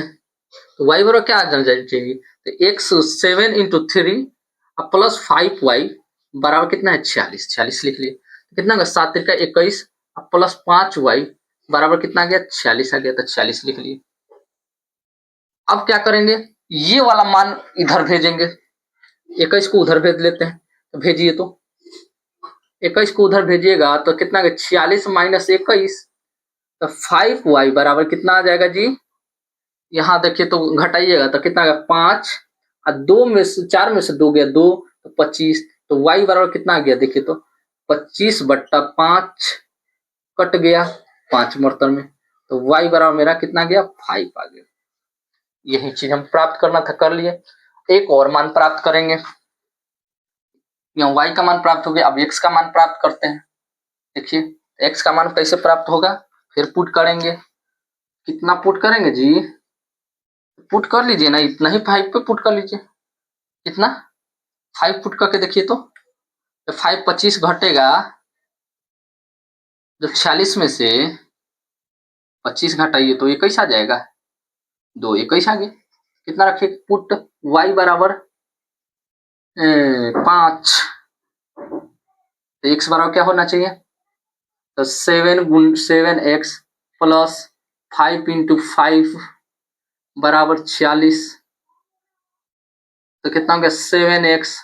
तो वाई बराबर क्या आ जाना चाहिए, तो एक्स 7 × 3 प्लस 5y बराबर कितना है 46, 46 लिख लिए, तो कितना गया 7 × 21 प्लस 5y बराबर कितना आ गया 46 आ गया, तो 46 लिख लिए। अब क्या करेंगे, ये वाला मान इधर भेजेंगे, 21 को उधर भेज लेते हैं, तो भेजिए तो 21 को उधर भेजिएगा तो कितना गया 46 - 21, तो 5y बराबर कितना आ जाएगा जी, यहाँ देखिए तो घटाइएगा तो कितना गया 5 और 2 में से 4 में से 2 गया 2, तो 25, तो y बराबर कितना आ गया देखिए तो 25/5 कट गया 5 मरतर में, तो y बराबर मेरा कितना गया 5 आ गया। यही चीज हम प्राप्त करना था, कर लिए। एक और मान प्राप्त करेंगे, यहाँ y का मान प्राप्त हो गया, अब x का मान प्राप्त करते हैं। देखिए x का मान कैसे प्राप्त होगा, फिर पुट करेंगे, कितना पुट करेंगे जी, पुट कर लीजिए ना, इतना ही 5 पे पुट कर लीजिए, कितना 5 पुट करके देखिए तो 5 25 घटेगा, जब 46 में से 25 घटाइए तो 21 आ जाएगा, 2 21 आ गया, कितना रखिए पुट y बराबर 5, तो x बराबर क्या होना चाहिए, तो 7x + 5 × 5 बराबर 46, तो कितना हो गया 7x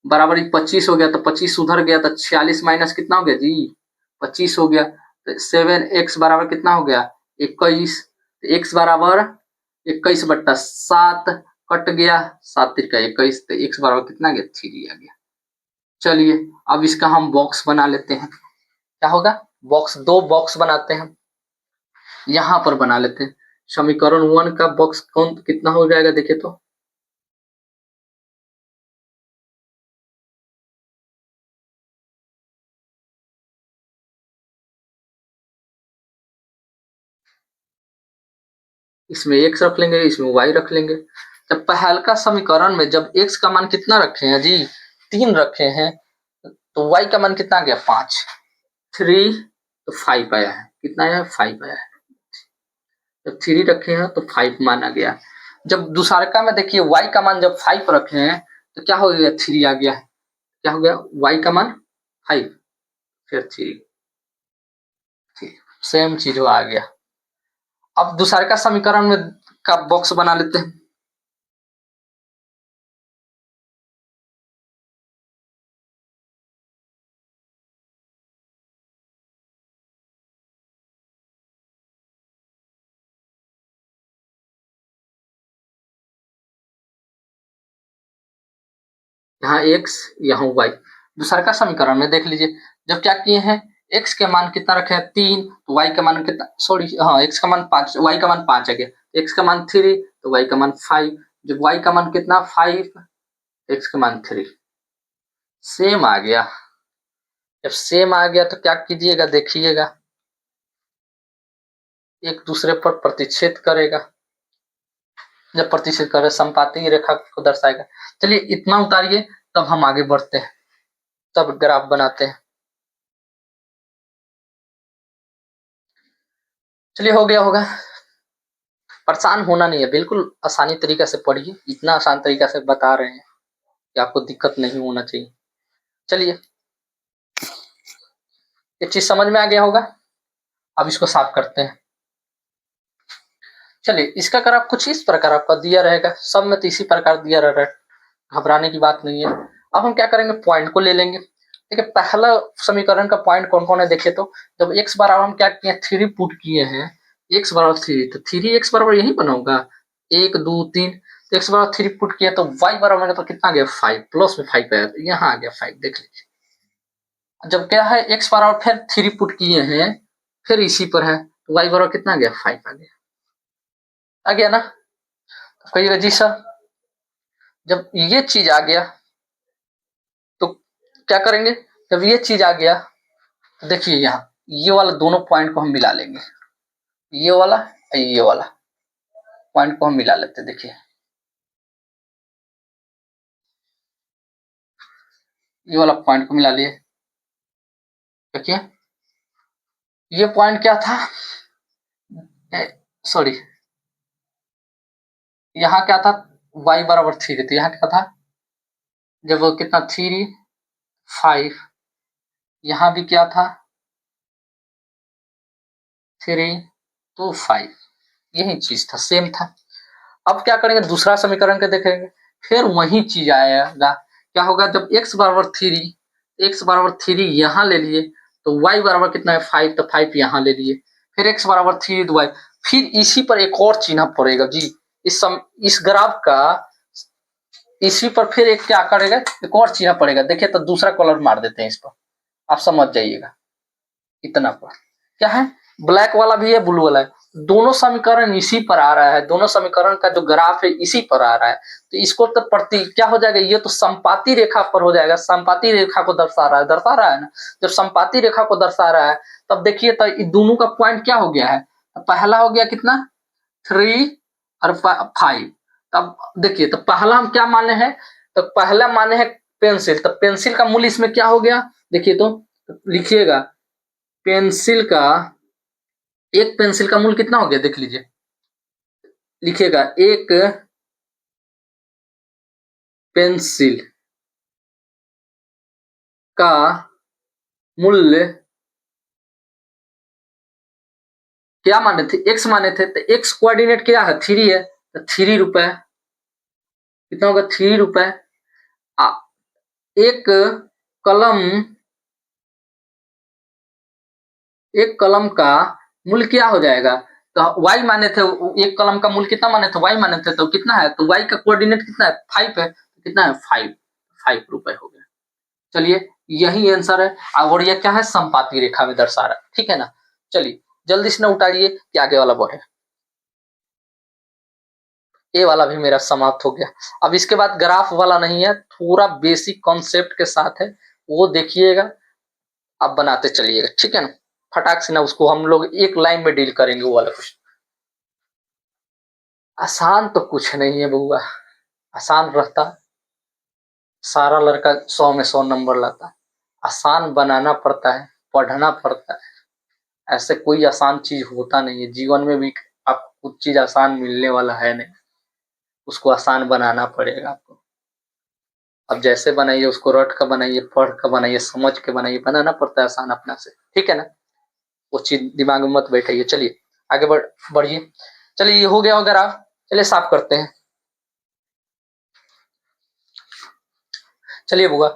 बराबर 25 हो गया, तो 25 उधर गया, तो 46 माइनस कितना हो गया जी 25 हो गया, तो 7x बराबर कितना हो गया 21, तो x बराबर 21/7 कट गया, 7 × 21, तो x बराबर कितना गया 3 आ गया। चलिए अब इसका हम बॉक्स बना लेते हैं, क्या होगा बॉक्स, 2 बॉक्स बनाते हैं, यहां पर बना लेते हैं। समीकरण 1 का बॉक्स कौन कितना हो जाएगा देखिए तो, इसमें x रख लेंगे, इसमें y रख लेंगे। जब पहलका समीकरण में जब x का मान कितना रखे हैं जी 3 रखे हैं, तो y का मान कितना आ गया 5, 3 तो 5 आया है, कितना आया 5 आया है, जब 3 रखे हैं तो 5 मान आ गया। जब दूसरका में देखिए y का मान जब 5 रखे हैं तो क्या हो गया 3 आ गया है, क्या हो गया y का मान 5 फिर 3, सेम चीज आ गया। अब दूसरका समीकरण में का बॉक्स बना लेते हैं, यहाँ x यहाँ y। दूसरका समीकरण में देख लीजिए, जब क्या किए हैं x के मान कितना रखे हैं 3, तो y का मान कितना, सॉरी हाँ x का मान 5, y का मान 5 आ गया, x का मान 3 तो y का मान 5, जब y का मान कितना 5 x का मान 3 सेम आ गया। जब सेम आ गया तो क्या कीजिएगा, देखिएगा एक दूसरे पर प्रतिच्छेद करेगा। जब प्रतिच्छेद करे संपाती रेखा को दर्शाएगा। चलिए इतना उतारिए, तब हम आगे बढ़ते हैं, तब ग्राफ बनाते हैं। चलिए हो गया होगा। परेशान होना नहीं है, बिल्कुल आसानी तरीका से पढ़िए, इतना आसान तरीका से बता रहे हैं कि आपको दिक्कत नहीं होना चाहिए। चलिए ये चीज समझ में आ गया होगा। अब इसको साफ करते हैं। चलिए इसका ग्राफ कुछ इस प्रकार आपका दिया रहेगा, सब में तो इसी प्रकार दिया रह रहा है, घबराने की बात नहीं है। अब हम क्या करेंगे, पॉइंट को ले लेंगे। देखिए पहला समीकरण का पॉइंट कौन कौन है देखिए, तो जब x बराबर हम क्या किए, 3 पुट किए हैं, x बराबर 3, तो 3x बराबर यही बना होगा 1 2 3, तो x बराबर 3 पुट किया तो y बराबर तो कितना आ गया 5, प्लस में 5 आया, तो यहाँ आ गया 5। देख लीजिए जब क्या है x बराबर फिर 3 पुट किए हैं, फिर इसी पर है, तो y बराबर कितना आ गया 5 आ गया ना। तो कहिएगा जी सर जब ये चीज आ गया तो क्या करेंगे, जब ये चीज आ गया तो देखिए यहाँ ये वाला दोनों पॉइंट को हम मिला लेंगे, ये वाला और ये वाला पॉइंट को हम मिला लेते हैं। देखिए ये वाला पॉइंट को मिला लिए। देखिए ये पॉइंट क्या था, सॉरी यहाँ क्या था, y बराबर 3, तो यहाँ क्या था, जब वो कितना 3 5, यहाँ भी क्या था 3 तो 5, यही चीज था, सेम था। अब क्या करेंगे, दूसरा समीकरण के देखेंगे, फिर वही चीज आएगा। क्या होगा, जब x बराबर 3, x बराबर 3 यहाँ ले लिए, तो y बराबर कितना है 5, तो 5 यहाँ ले लिए, फिर x बराबर 3 तो y, फिर इसी पर एक और चिन्ह पड़ेगा जी, इस ग्राफ का इसी पर फिर एक क्या करेगा, एक और चिन्ह पड़ेगा। देखिए तो दूसरा कलर मार देते हैं इस पर, आप समझ जाइएगा। इतना पर क्या है, ब्लैक वाला भी है ब्लू वाला है, दोनों समीकरण इसी पर आ रहा है, दोनों समीकरण का जो ग्राफ है इसी पर आ रहा है, तो इसको तो प्रति क्या हो जाएगा, ये तो संपाती रेखा पर हो जाएगा, संपाती रेखा को दर्शा रहा है ना। जब संपाती रेखा को दर्शा रहा है तब देखिए तो दोनों का पॉइंट क्या हो गया है, पहला हो गया कितना 3 और 5। तब देखिए तो पहला हम क्या माने हैं, तो पहला माने हैं पेंसिल, तो पेंसिल का मूल्य इसमें क्या हो गया, देखिए तो लिखिएगा पेंसिल का, एक पेंसिल का मूल्य कितना हो गया देख लीजिए, लिखिएगा एक पेंसिल का मूल्य क्या माने थे, x माने थे, तो x कोऑर्डिनेट क्या है 3 है, तो 3 रुपए, कितना होगा 3 रुपए। एक कलम, एक कलम का मूल्य क्या हो जाएगा, तो y माने थे, एक कलम का मूल्य कितना माने थे y माने थे, तो कितना है, तो y का कोऑर्डिनेट कितना है 5 है, तो कितना है 5 रुपए हो गया। चलिए यही आंसर है, और ये क्या है संपाती रेखा में दर्शा रहा है, ठीक है ना। चलिए जल्दी से ना उतारिए कि आगे वाला बढ़े। ये वाला भी मेरा समाप्त हो गया। अब इसके बाद ग्राफ वाला नहीं है, थोड़ा बेसिक कॉन्सेप्ट के साथ है, वो देखिएगा, आप बनाते चलिएगा, ठीक है ना। फटाक से ना उसको हम लोग एक लाइन में डील करेंगे वो वाला कुछ। आसान तो कुछ नहीं है बउआ, आसान रहता सारा लड़का 100 में 100 नंबर लाता, आसान बनाना पड़ता है, पढ़ना पड़ता है। ऐसे कोई आसान चीज होता नहीं है जीवन में भी, आपको कुछ चीज आसान मिलने वाला है नहीं, उसको आसान बनाना पड़ेगा आपको। अब जैसे बनाइए उसको रट कर बनाइए, पढ़ कर बनाइए, समझ के बनाइए, बनाना पड़ता है आसान अपना से, ठीक है ना। वो चीज दिमाग में मत बैठाइए। चलिए आगे बढ़िए। चलिए ये हो गया अगर आप, चलिए साफ करते हैं। चलिए बुआ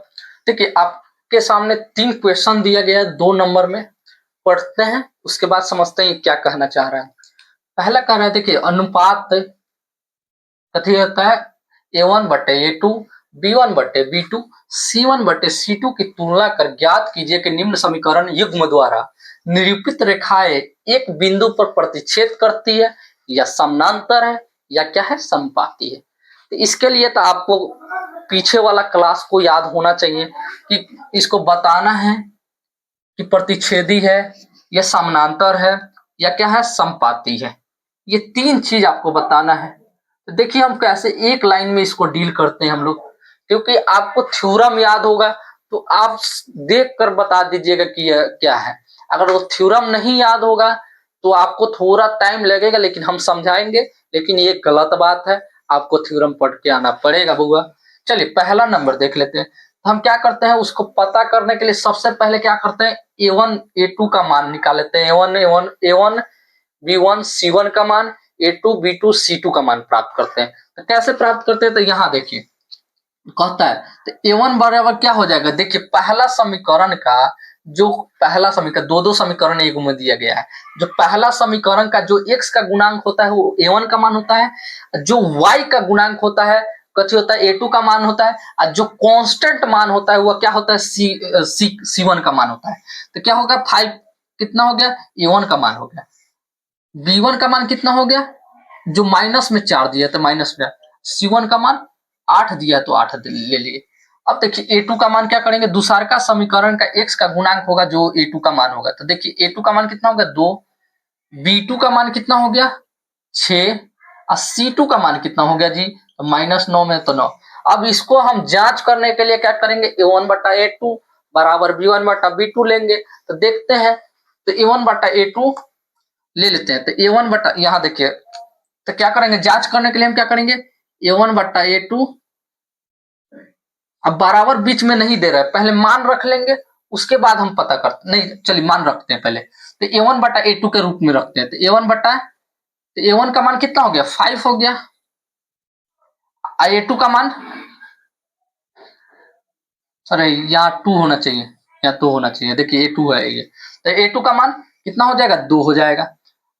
देखिए आपके सामने 3 क्वेश्चन दिया गया है 2 नंबर में, पढ़ते हैं उसके बाद समझते हैं क्या कहना चाह रहा है। पहला कह रहा है देखिए अनुपात कथी होता है A1/A2, B1/B2, C1/C2 की तुलना कर ज्ञात कीजिए कि निम्न समीकरण युग्म द्वारा निरूपित रेखाएं एक बिंदु पर प्रतिच्छेद करती है या समानांतर है या क्या है संपाती है। तो इसके लिए तो आपको पीछे वाला क्लास को याद होना चाहिए कि इसको बताना है कि प्रतिच्छेदी है या समानांतर है या क्या है, समपाती है। ये 3 चीज आपको बताना है। तो देखिए हम कैसे एक लाइन में इसको डील करते हैं हम लोग, क्योंकि आपको थ्योरम याद होगा तो आप देख कर बता दीजिएगा कि यह क्या है। अगर वो थ्योरम नहीं याद होगा तो आपको थोड़ा टाइम लगेगा, लेकिन हम समझाएंगे। लेकिन ये गलत बात है, आपको थ्योरम पढ़ के आना पड़ेगा बुआ। चलिए पहला नंबर देख लेते हैं। हम क्या करते हैं, उसको पता करने के लिए सबसे पहले क्या करते हैं, A1 A2 का मान निकाल लेते हैं। A1 B1 C1 का मान, A2 B2 C2 का मान प्राप्त करते हैं। तो कैसे प्राप्त करते हैं, तो यहाँ देखिए कहता है तो A1 बराबर क्या हो जाएगा। देखिए पहला समीकरण का जो पहला समीकरण, दो समीकरण एक में दिया गया है। जो पहला समीकरण का जो x का गुणांक होता है वो A1 का मान होता है, जो y का गुणांक होता है कथी होता है, A2 का मान होता है, और जो कांस्टेंट मान होता है वह क्या होता है, C1 का मान होता है। तो क्या होगा, 5 कितना हो गया, A1 का मान हो गया। B1 का मान कितना हो गया, जो माइनस में 4 दिया तो माइनस में, C1 का मान 8 दिया तो 8 ले लिए। अब देखिए A2 का मान क्या करेंगे, दूसरा का समीकरण का x का गुणांक होगा जो A2 का मान होगा। तो देखिए A2 का मान कितना होगा 2, B2 का मान कितना हो गया 6, और C2 का मान कितना हो गया जी, तो -9 में तो 9। अब इसको हम जांच करने के लिए क्या करेंगे, A1 बटा A2 बराबर B1 बटा B2 लेंगे। तो देखते हैं, तो A1 बटा A2 ले लेते हैं। तो A1 बटा, यहाँ देखिए तो क्या करेंगे, जांच करने के लिए हम क्या करेंगे, A1 बटा A2, अब बराबर बीच में नहीं दे रहा है, पहले मान रख लेंगे उसके बाद हम पता करते, नहीं चलिए मान रखते हैं पहले। तो A1 बटा A2 के रूप में रखते हैं। तो A1 बटा, तो A1 का मान कितना हो गया 5 हो गया, A2 का मान, सॉरी यहाँ 2 होना चाहिए, यहाँ 2 होना चाहिए। देखिए A2 है ये, तो A2 का मान कितना हो जाएगा 2 हो जाएगा।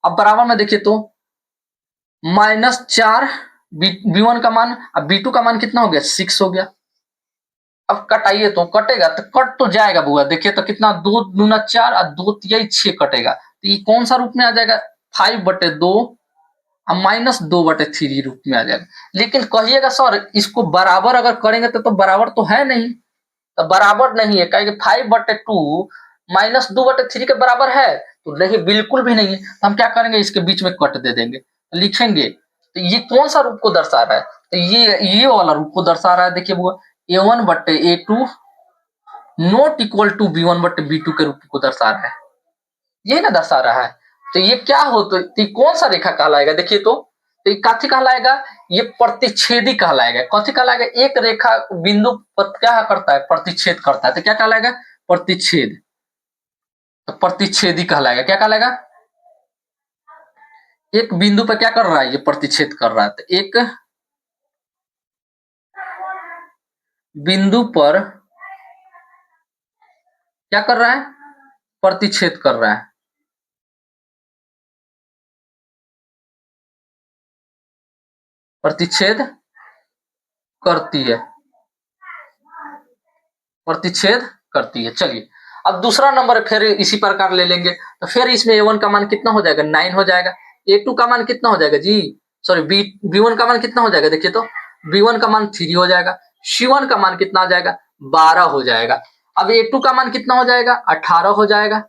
अब बराबर में देखिए तो -4 B1 का मान, अब B2 का मान कितना हो गया 6 हो गया। अब कटाइए तो कटेगा, तो कट तो जाएगा बुआ। देखिए तो कितना, 2 दूना 4 और 2 तिया 6 कटेगा। तो ये कौन सा रूप में आ जाएगा, 5/2 और -2/3 रूप में आ जाएगा। लेकिन कहिएगा सर इसको बराबर अगर करेंगे तो बराबर तो है नहीं, तो बराबर नहीं है, कहेंगे 5/2 -2/3 के बराबर है, तो नहीं बिल्कुल भी नहीं है। तो हम क्या करेंगे, इसके बीच में कट दे देंगे, लिखेंगे। तो ये कौन सा रूप को दर्शा रहा है, तो ये वाला रूप को दर्शा रहा है। देखिए बुआ, A1/A2 not equal to B1/B2 के रूप को दर्शा रहा है, ये ना दर्शा रहा है। तो ये क्या हो, तो ये कौन सा रेखा कहलाएगा, देखिए तो ये कथी कहलाएगा, ये प्रतिच्छेदी कहलाएगा। कथी कहलाएगा, एक रेखा बिंदु पर क्या करता है, प्रतिच्छेद करता है, तो क्या कहलाएगा, प्रतिच्छेद, तो प्रतिच्छेदी कहलाएगा। क्या कहलाएगा, एक बिंदु पर क्या कर रहा है, ये प्रतिच्छेद कर रहा है। तो एक बिंदु पर क्या कर रहा है, प्रतिच्छेद कर रहा है। प्रतिच्छेद करती है, प्रतिच्छेद करती है। चलिए अब दूसरा नंबर फिर इसी प्रकार ले लेंगे। तो फिर इसमें A1 का मान कितना हो जाएगा 9 हो जाएगा। A2 का मान कितना हो जाएगा जी, सॉरी B1 का मान कितना हो जाएगा, देखिए तो B1 का मान 3 हो जाएगा। C1 का मान कितना हो जाएगा 12 हो जाएगा। अब A2 का मान कितना हो जाएगा 18 हो जाएगा।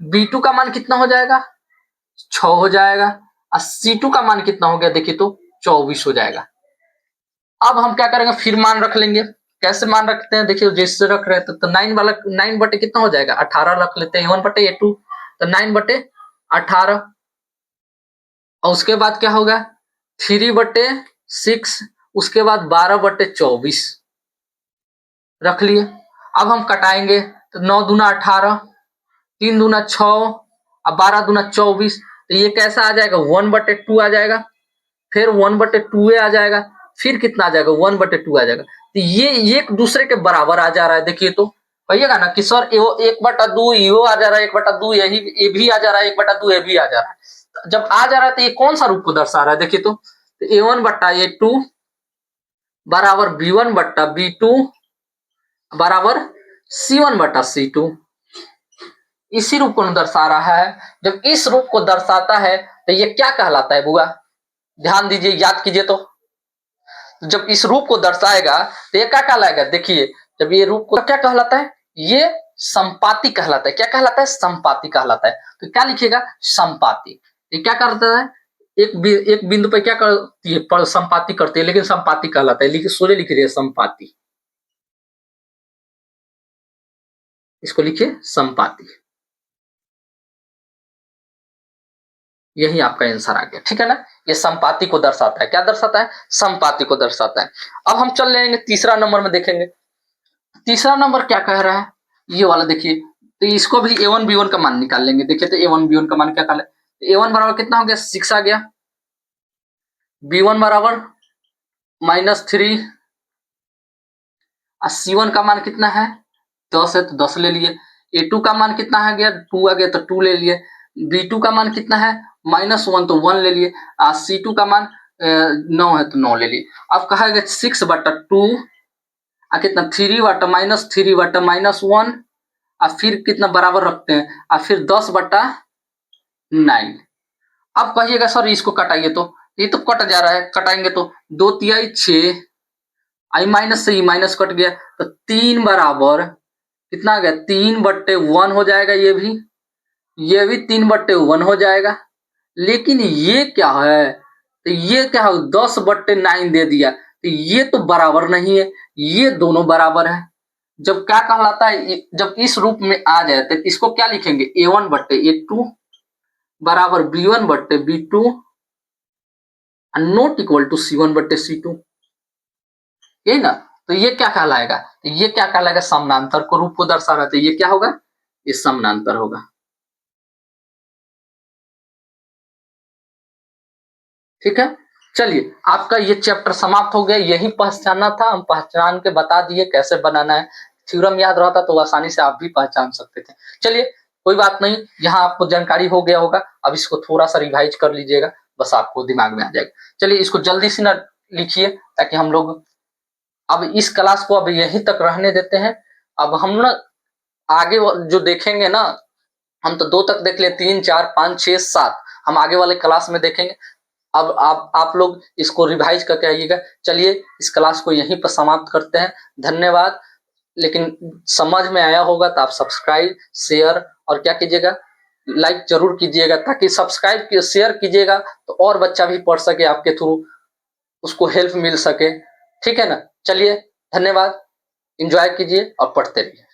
B2 का मान कितना हो जाएगा 6 हो जाएगा। और C2 का मान कितना हो गया, देखिए तो 24 हो जाएगा। अब हम क्या करेंगे, फिर मान रख लेंगे। कैसे मान रखते हैं, देखिए जैसे रख रहे थे तो 9 वाला 9 बटे कितना हो जाएगा 18 रख लेते हैं, A1 बटे A2, तो 9/18। और उसके बाद क्या होगा 3/6, उसके बाद 12/24 रख लिए। अब हम कटाएंगे तो 9 दूना 18, 3 दूना 6 और 12 दूना 24। तो ये कैसा आ जाएगा 1/2 आ जाएगा, फिर 1/2 आ जाएगा, फिर कितना आ जाएगा 1/2 आ जाएगा। तो ये एक दूसरे के बराबर आ जा रहा है। देखिए तो कहिएगा ना कि सर 1/2 यो आ जा रहा है, 1/2 यही ये भी आ जा रहा है, 1/2 ये भी आ जा रहा है। जब आ जा रहा है तो ये कौन सा रूप को दर्शा रहा है, देखिए तो A1/A2 बराबर B1/B2 बराबर C1/C2, इसी रूप को दर्शा रहा है। जब इस रूप को दर्शाता है तो ये क्या कहलाता है बुआ, ध्यान दीजिए, याद कीजिए। तो तो जब इस रूप को दर्शाएगा तो ये क्या कहलाएगा, देखिए जब ये रूप को क्या कहलाता है, ये संपाती कहलाता है। क्या कहलाता है, संपाती कहलाता है। तो क्या लिखिएगा, संपाती। ये क्या करता है, एक बिंदु पे क्या करती है, संपाती करती है, लेकिन संपाती कहलाता है। लिखिए, सोरे लिख रही है संपाती, इसको लिखिए संपाती। यही आपका आंसर आ गया, ठीक है ना। ये संपाती को दर्शाता है। क्या दर्शाता है, संपाती को दर्शाता है। अब हम चल लेंगे तीसरा नंबर में, देखेंगे तीसरा नंबर क्या कह रहा है, ये वाला देखिए। तो इसको भी a1 b1 का मान निकाल लेंगे। देखिए तो a1 b1 का मान क्या निकाले, a1 बराबर कितना हो गया, 6 आ गया, b1 बराबर -3, और c1 का मान कितना है, 10 है तो 10 ले लिए। a2 का मान कितना आ गया, 2 आ गया तो 2 ले लिए। b2 का मान कितना है, -1 तो 1 ले लिए। और c2 का मान 9 है तो 9 ले लिए। अब कहा गया 6/2 और कितना, 3/-3/-1, और फिर कितना बराबर रखते हैं, और फिर 10/9। अब कहिएगा सर इसको कटाइए, तो ये तो कट जा रहा है, कटाएंगे तो 2 तिहाई 6, आई माइनस से ई माइनस कट गया, तो 3 बराबर कितना आ गया, 3/1 हो जाएगा। ये भी 3/1 हो जाएगा। लेकिन ये क्या है, तो ये क्या है, 10/9 दे दिया, तो ये तो बराबर नहीं है, ये दोनों बराबर है। जब क्या कहलाता है, जब इस रूप में आ जाए तो इसको क्या लिखेंगे, a1/a2 बराबर b1/b2 not equal to c1/c2, यही ना। तो ये क्या कहलाएगा, तो ये क्या कहलाएगा, समानांतर को रूप को दर्शा रहा है। तो ये क्या होगा, ये समानांतर होगा, ठीक है। चलिए आपका ये चैप्टर समाप्त हो गया। यही पहचानना था, हम पहचान के बता दिए कैसे बनाना है। थ्योरम याद रहता तो आसानी से आप भी पहचान सकते थे। चलिए कोई बात नहीं, यहाँ आपको जानकारी हो गया होगा। अब इसको थोड़ा सा रिवाइज कर लीजिएगा, बस आपको दिमाग में आ जाएगा। चलिए इसको जल्दी से ना लिखिए, ताकि हम लोग अब इस क्लास को अब यहीं तक रहने देते हैं। अब हम ना आगे जो देखेंगे ना, हम तो 2 तक देख लिए, 3 4 5 6 7 हम आगे वाले क्लास में देखेंगे। अब आप लोग इसको रिवाइज करके आइएगा। चलिए इस क्लास को यहीं पर समाप्त करते हैं, धन्यवाद। लेकिन समझ में आया होगा तो आप सब्सक्राइब, शेयर और क्या कीजिएगा, लाइक जरूर कीजिएगा, ताकि सब्सक्राइब शेयर कीजिएगा तो और बच्चा भी पढ़ सके आपके थ्रू, उसको हेल्प मिल सके, ठीक है ना। चलिए धन्यवाद, एंजॉय कीजिए और पढ़ते रहिए।